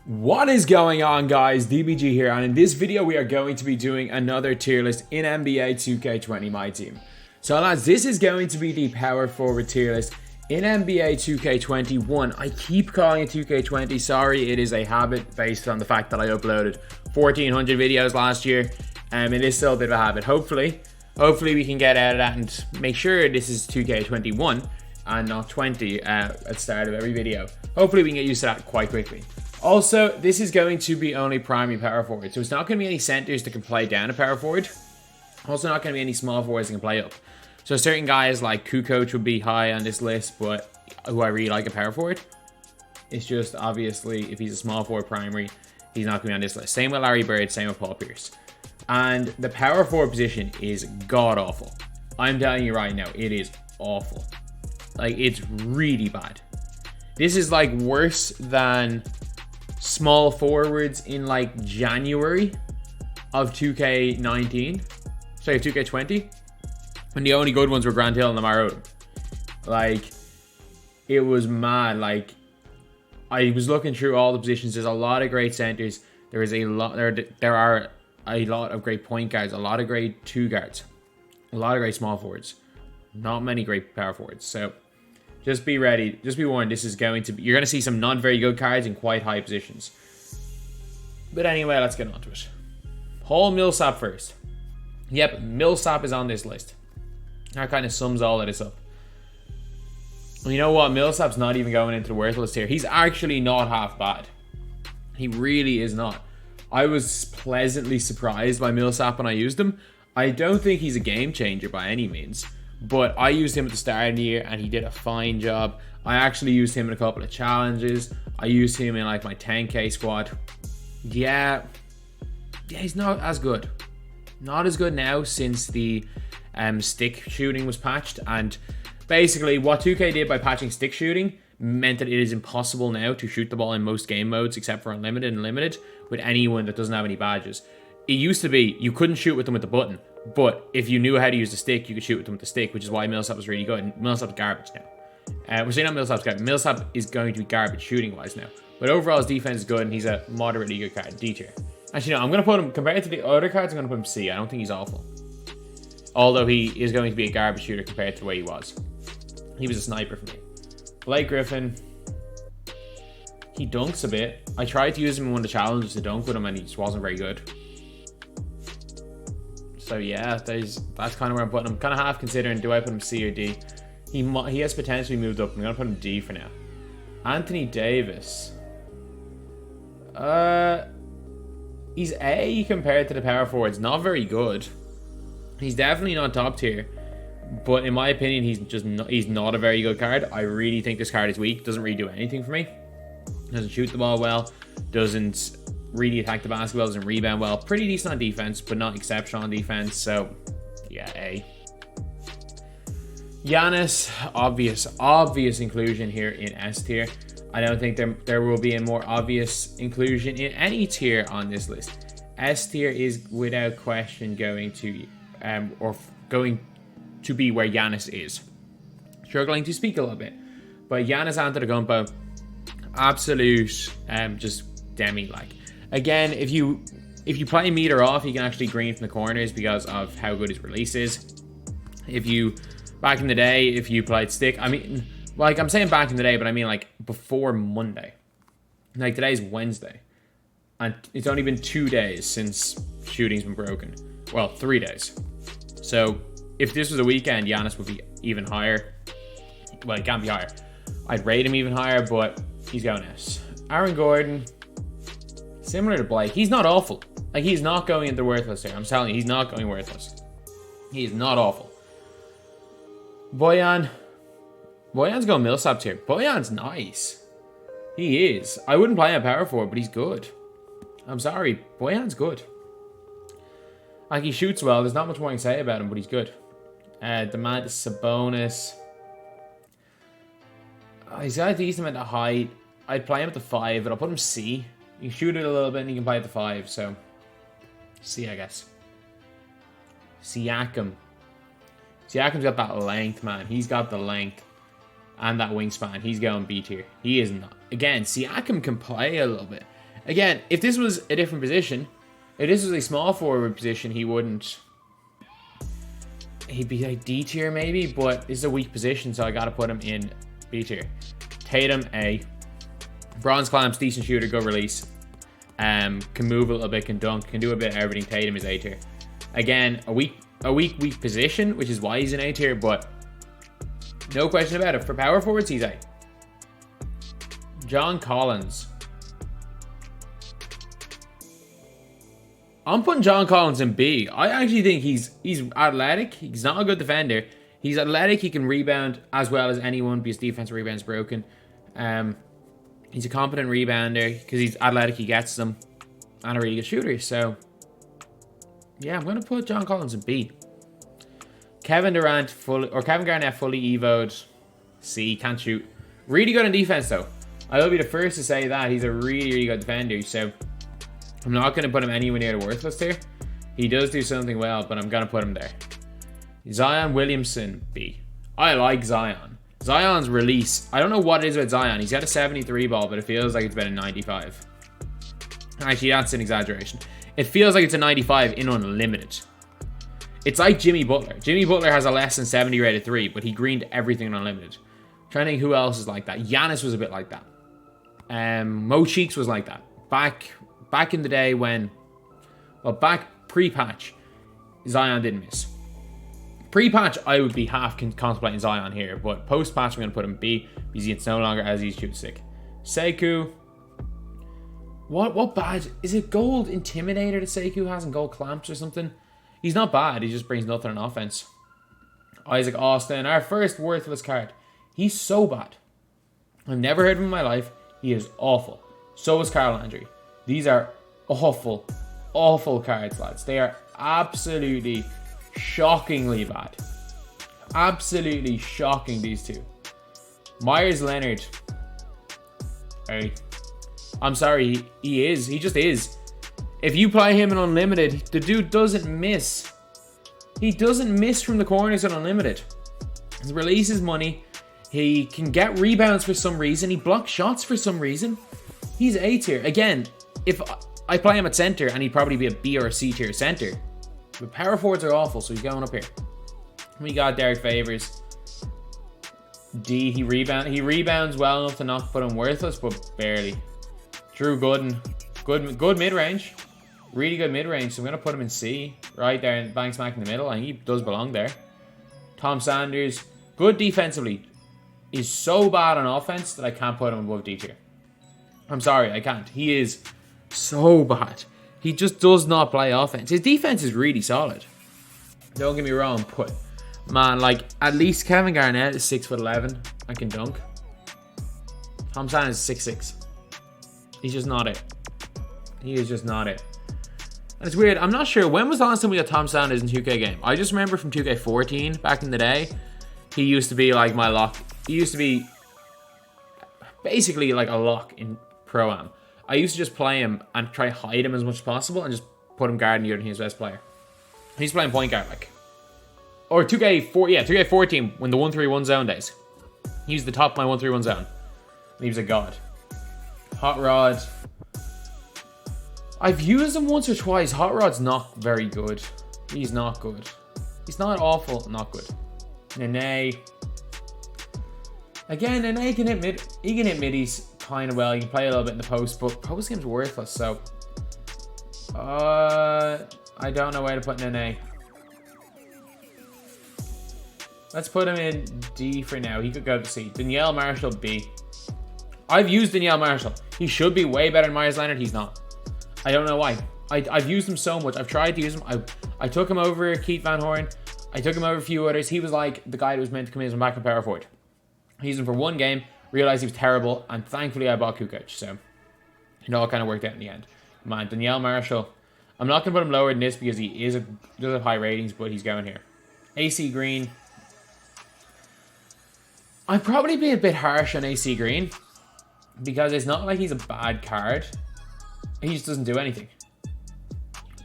What is going on, guys? DBG here, and in this video we are going to be doing another tier list in NBA 2K20 MyTEAM. So lads, this is going to be the power forward tier list in NBA 2K21. I keep calling it 2K20, sorry, it is a habit based on the fact that I uploaded 1,400 videos last year, and it is still a bit of a habit. Hopefully we can get out of that and make sure this is 2K21 and not 20 at the start of every video. Hopefully we can get used to that quite quickly. Also, this is going to be only primary power forward, so it's not going to be any centers that can play down a power forward. Also not going to be any small forwards that can play up. So certain guys like Kukoc would be high on this list, but who I really like a power forward. It's just obviously if he's a small forward primary, he's not going to be on this list. Same with Larry Bird, same with Paul Pierce. And the power forward position is god awful. I'm telling you right now, it is awful. Like, it's really bad. This is like worse than small forwards in like January of 2K19, sorry, 2K20, when the only good ones were Grant Hill and Lamar Odom. Like, it was mad. Like, I was looking through all the positions. There's a lot of great centers. There are a lot of great point guards, a lot of great two guards, a lot of great small forwards, not many great power forwards. So just be ready. Just be warned. This is going to be... You're going to see some not very good cards in quite high positions. But anyway, let's get on to it. Paul Millsap first. Yep, Millsap is on this list. That kind of sums all of this up. You know what? Millsap's not even going into the worst list here. He's actually not half bad. He really is not. I was pleasantly surprised by Millsap when I used him. I don't think he's a game changer by any means. But I used him at the start of the year and he did a fine job. I actually used him in a couple of challenges. I used him in like my 10k squad. Yeah, he's not as good. Not as good now since the stick shooting was patched. And basically what 2K did by patching stick shooting meant that it is impossible now to shoot the ball in most game modes except for unlimited and limited with anyone that doesn't have any badges. It used to be you couldn't shoot with them with the button. But if you knew how to use the stick, you could shoot with them with the stick, which is why Millsap was really good. And Millsap's garbage now. We're saying not Millsap's garbage. Millsap is going to be garbage shooting-wise now. But overall, his defense is good, and he's a moderately good card, D tier. Actually, no, I'm going to put him, compared to the other cards, I'm going to put him C. I don't think he's awful. Although he is going to be a garbage shooter compared to the way he was. He was a sniper for me. Blake Griffin. He dunks a bit. I tried to use him in one of the challenges to dunk with him, and he just wasn't very good. So yeah, that's kind of where I'm putting him. Kind of half considering, do I put him C or D? He has potentially moved up. I'm going to put him D for now. Anthony Davis. He's A compared to the power forwards. Not very good. He's definitely not top tier. But in my opinion, he's not a very good card. I really think this card is weak. Doesn't really do anything for me. Doesn't shoot the ball well. Doesn't really attack the basketball, doesn't rebound well. Pretty decent on defense, but not exceptional on defense. So, yeah, A. Giannis, obvious inclusion here in S tier. I don't think there will be a more obvious inclusion in any tier on this list. S tier is without question going to be where Giannis is. Struggling to speak a little bit, but Giannis Antetokounmpo, absolute just demi-like. Again, if you play meter off, you can actually green from the corners because of how good his release is. Back in the day, if you played stick, I mean, like I'm saying back in the day, but I mean like before Monday. Like today's Wednesday. And it's only been 2 days since shooting's been broken. Well, 3 days. So if this was a weekend, Giannis would be even higher. Well, he can't be higher. I'd rate him even higher, but he's going S. Aaron Gordon. Similar to Blake, he's not awful. Like, he's not going into worthless here. I'm telling you, he's not going worthless. He is not awful. Bojan's going Millsap tier. Bojan's nice. He is. I wouldn't play him power forward, but he's good. I'm sorry, Bojan's good. Like, he shoots well. There's not much more I can say about him, but he's good. Domantas Sabonis. He's got a decent amount of height. I'd play him at the 5, but I'll put him C. You can shoot it a little bit and you can play at the 5, so C, I guess. Siakam's got that length, man. He's got the length and that wingspan. He's going B tier. He is not. Again, Siakam can play a little bit. Again, if this was a different position, if this was a small forward position, he wouldn't. He'd be like D tier maybe, but this is a weak position, so I gotta put him in B tier. Tatum, A. Bronze clamps, decent shooter, go release. Can move a little bit, can dunk, can do a bit of everything. Tatum is A tier. Again, a weak position, which is why he's in A tier, but no question about it. For power forwards, he's A. John Collins. I'm putting John Collins in B. I actually think he's athletic. He's not a good defender. He's athletic. He can rebound as well as anyone because defensive rebound's broken. He's a competent rebounder because he's athletic. He gets them, and a really good shooter. So yeah, I'm gonna put John Collins in B. Kevin Garnett fully evoed. C, can't shoot. Really good on defense though. I will be the first to say that he's a really good defender. So I'm not gonna put him anywhere near the worthless tier. He does do something well, but I'm gonna put him there. Zion Williamson, B. I like Zion. Zion's release. I don't know what it is with Zion. He's got a 73 ball, but it feels like it's been a 95. Actually, that's an exaggeration. It feels like it's a 95 in unlimited. It's like Jimmy Butler. Jimmy Butler has a less than 70 rated 3, but he greened everything in unlimited. I'm trying to think who else is like that. Giannis was a bit like that. Mo Cheeks was like that. Back in the day when... Well, back pre-patch, Zion didn't miss. Pre-patch, I would be half contemplating Zion here, but post-patch, I'm going to put him B because it's no longer as easy to shoot sick. Sekou. What badge? Is it gold intimidator that Sekou has and gold clamps or something? He's not bad. He just brings nothing on offense. Isaac Austin, our first worthless card. He's so bad. I've never heard of him in my life. He is awful. So is Carl Landry. These are awful, awful cards, lads. They are absolutely shockingly bad. Absolutely shocking, these two. Myers Leonard. Hey. I'm sorry, he is. He just is. If you play him in Unlimited, the dude doesn't miss. He doesn't miss from the corners in Unlimited. He releases money. He can get rebounds for some reason. He blocks shots for some reason. He's A tier. Again, if I play him at center, and he'd probably be a B or a C tier center. But power forwards are awful, so he's going up here. We got Derek Favors. D, he rebounds well enough to not put him worthless, but barely. Drew Gooden, good mid-range. Really good mid-range, so I'm going to put him in C. Right there, in bang smack in the middle, and he does belong there. Tom Sanders, good defensively. He's so bad on offense that I can't put him above D tier. I'm sorry, I can't. He is so bad. He just does not play offense. His defense is really solid. Don't get me wrong, but man, like, at least Kevin Garnett is 6'11" and can dunk. Tom Sanders is 6'6". He's just not it. He is just not it. And it's weird. I'm not sure. When was the last time we got Tom Sanders in 2K game? I just remember from 2K14 back in the day. He used to be like my lock. He used to be basically like a lock in Pro-Am. I used to just play him and try to hide him as much as possible and just put him guarding you and he's best player. He's playing point guard like. Or 2K14 when the 1-3-1 zone days. He was the top of my 1-3-1 zone. And he was a god. Hot Rod. I've used him once or twice. Hot Rod's not very good. He's not good. He's not awful, not good. Nene. Again, Nene can hit mid. He can hit middies kind of well. He can play a little bit in the post, but post game's worthless. So, I don't know where to put Nene. Let's put him in D for now. He could go to C. Danielle Marshall, B. I've used Danielle Marshall. He should be way better than Myers Leonard. He's not. I don't know why. I've used him so much. I've tried to use him. I took him over Keith Van Horn. I took him over a few others. He was like the guy that was meant to come in as a backup power forward. I used him for one game, realized he was terrible, and thankfully I bought Kukoc. So it all kind of worked out in the end. Man, Danielle Marshall. I'm not going to put him lower than this because he does have high ratings, but he's going here. AC Green. I'd probably be a bit harsh on AC Green because it's not like he's a bad card. He just doesn't do anything.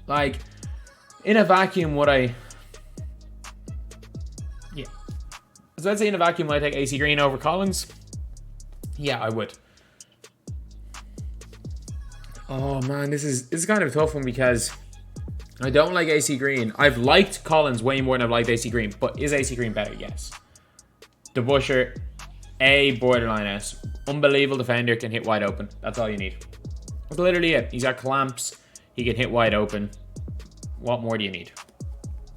Like, in a vacuum, would I... Yeah. So let's say in a vacuum, would I take AC Green over Collins? Yeah, I would. Oh man, this is kind of a tough one because I don't like AC Green. I've liked Collins way more than I've liked AC Green, but is AC Green better? Yes. DeBusschere, A, borderline S. Unbelievable defender, can hit wide open. That's all you need. That's literally it. He's got clamps. He can hit wide open. What more do you need?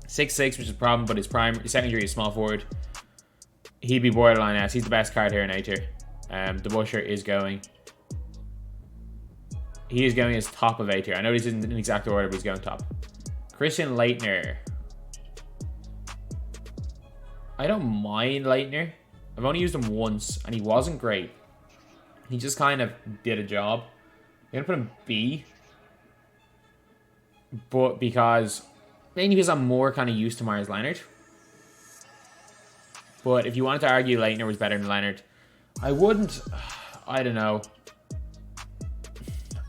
6'6", which is a problem, but his secondary is small forward. He'd be borderline S. He's the best card here in A tier. DeBusschere is going. He is going as top of A tier. I know he's in exact order, but he's going top. Christian Leitner. I don't mind Leitner. I've only used him once, and he wasn't great. He just kind of did a job. I'm going to put him B. But mainly because I'm more kind of used to Myers Leonard. But if you wanted to argue Leitner was better than Leonard, I wouldn't. I don't know.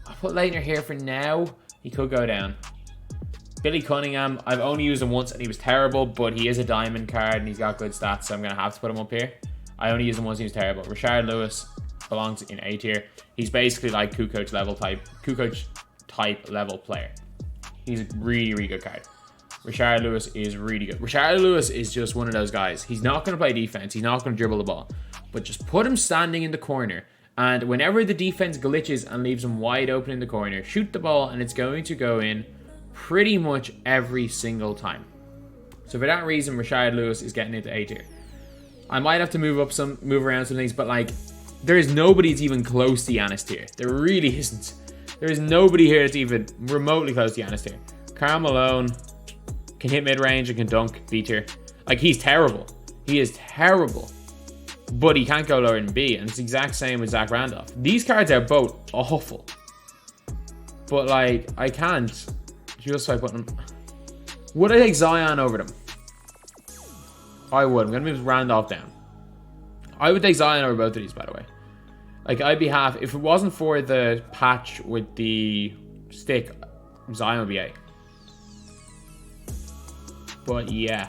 I'll put Leitner here for now. He could go down. Billy Cunningham, I've only used him once and he was terrible, but he is a diamond card and he's got good stats, so I'm going to have to put him up here. I only used him once and he was terrible. Rashard Lewis belongs in A tier. He's basically like Kukoc type level player. He's a really, really good card. Rashard Lewis is really good. Rashard Lewis is just one of those guys. He's not going to play defense. He's not going to dribble the ball. But just put him standing in the corner. And whenever the defense glitches and leaves him wide open in the corner, shoot the ball and it's going to go in pretty much every single time. So for that reason, Rashard Lewis is getting into A tier. I might have to move around some things, but like, there is nobody that's even close to Giannis tier. There really isn't. There is nobody here that's even remotely close to Giannis tier. Karl Malone can hit mid-range and can dunk B tier. Like, he's terrible. He is terrible. But he can't go lower than B. And it's the exact same with Zach Randolph. These cards are both awful. But, like, I can't just by putting them. Would I take Zion over them? I would. I'm going to move Randolph down. I would take Zion over both of these, by the way. Like, I'd be half. If it wasn't for the patch with the stick, Zion would be A. But yeah,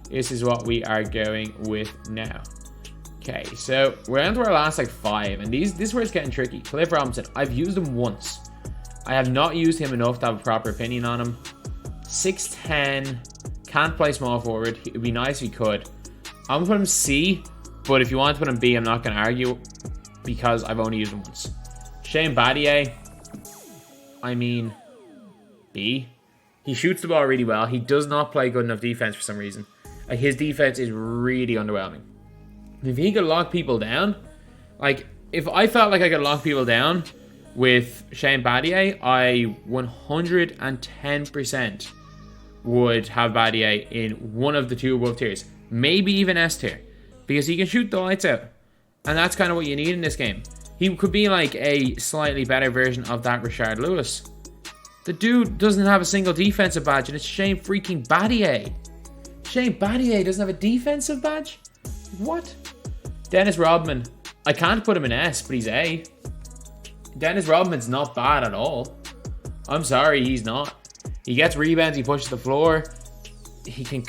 this is what we are going with now. Okay, so we're down to our last like 5, and this is where it's getting tricky. Cliff Robinson, I've used him once. I have not used him enough to have a proper opinion on him. 6'10", can't play small forward. It would be nice if he could. I'm gonna put him C, but if you want to put him B, I'm not gonna argue because I've only used him once. Shane Battier, I mean, B. He shoots the ball really well. He does not play good enough defense for some reason. Like, his defense is really underwhelming. If he could lock people down, like, if I felt like I could lock people down with Shane Battier, I 110% would have Battier in one of the 2 above tiers. Maybe even S tier. Because he can shoot the lights out. And that's kind of what you need in this game. He could be like a slightly better version of that Rashard Lewis. The dude doesn't have a single defensive badge, and it's Shane freaking Battier. Shane Battier doesn't have a defensive badge? What? Dennis Rodman. I can't put him in S, but he's A. Dennis Rodman's not bad at all. I'm sorry, he's not. He gets rebounds, he pushes the floor. He can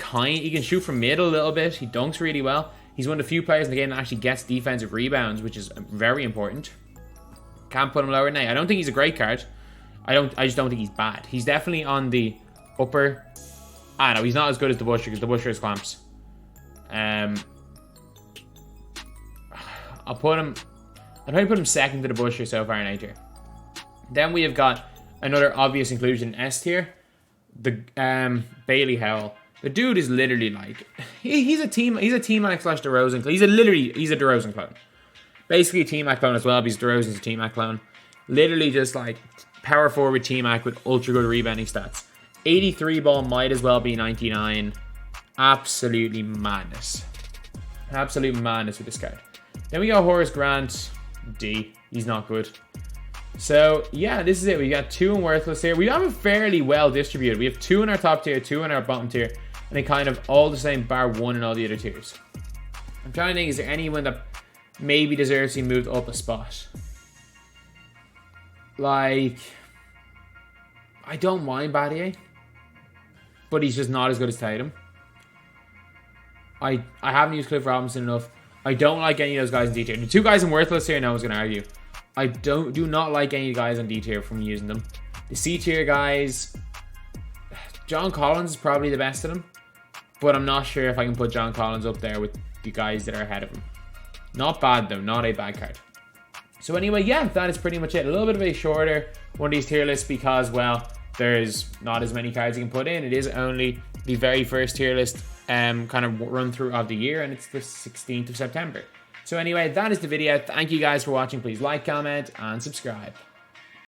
shoot from mid a little bit. He dunks really well. He's one of the few players in the game that actually gets defensive rebounds, which is very important. Can't put him lower than A. I don't think he's a great card. I just don't think he's bad. He's definitely on the upper. I know he's not as good as DeBusschere because DeBusschere has clamps. I'll probably put him second to DeBusschere so far in A tier. Then we have got another obvious inclusion in S tier. The Bailey Howell. The dude is literally like he's a T-Mac / DeRozan. He's a DeRozan clone. Basically a T-Mac clone as well because DeRozan's a T-Mac clone. Literally just like power forward T-Mac with ultra good rebounding stats. 83 ball might as well be 99. Absolutely madness. Absolute madness with this card. Then we got Horace Grant. D. He's not good. So yeah, this is it. We got 2 in worthless here. We have it fairly well distributed. We have 2 in our top tier, 2 in our bottom tier, and then kind of all the same bar 1 in all the other tiers. I'm trying to think, is there anyone that maybe deserves to be moved up a spot? Like, I don't mind Battier, but he's just not as good as Tatum. I haven't used Cliff Robinson enough. I don't like any of those guys in D tier. The 2 guys in worthless here, no one's going to argue. I do not like any guys on D tier from using them. The C tier guys, John Collins is probably the best of them, but I'm not sure if I can put John Collins up there with the guys that are ahead of him. Not bad though, not a bad card. So anyway, yeah, that is pretty much it. A little bit of a shorter one of these tier lists because, well, there's not as many cards you can put in. It is only the very first tier list kind of run through of the year, and it's the 16th of September. So anyway, that is the video. Thank you guys for watching. Please like, comment, and subscribe.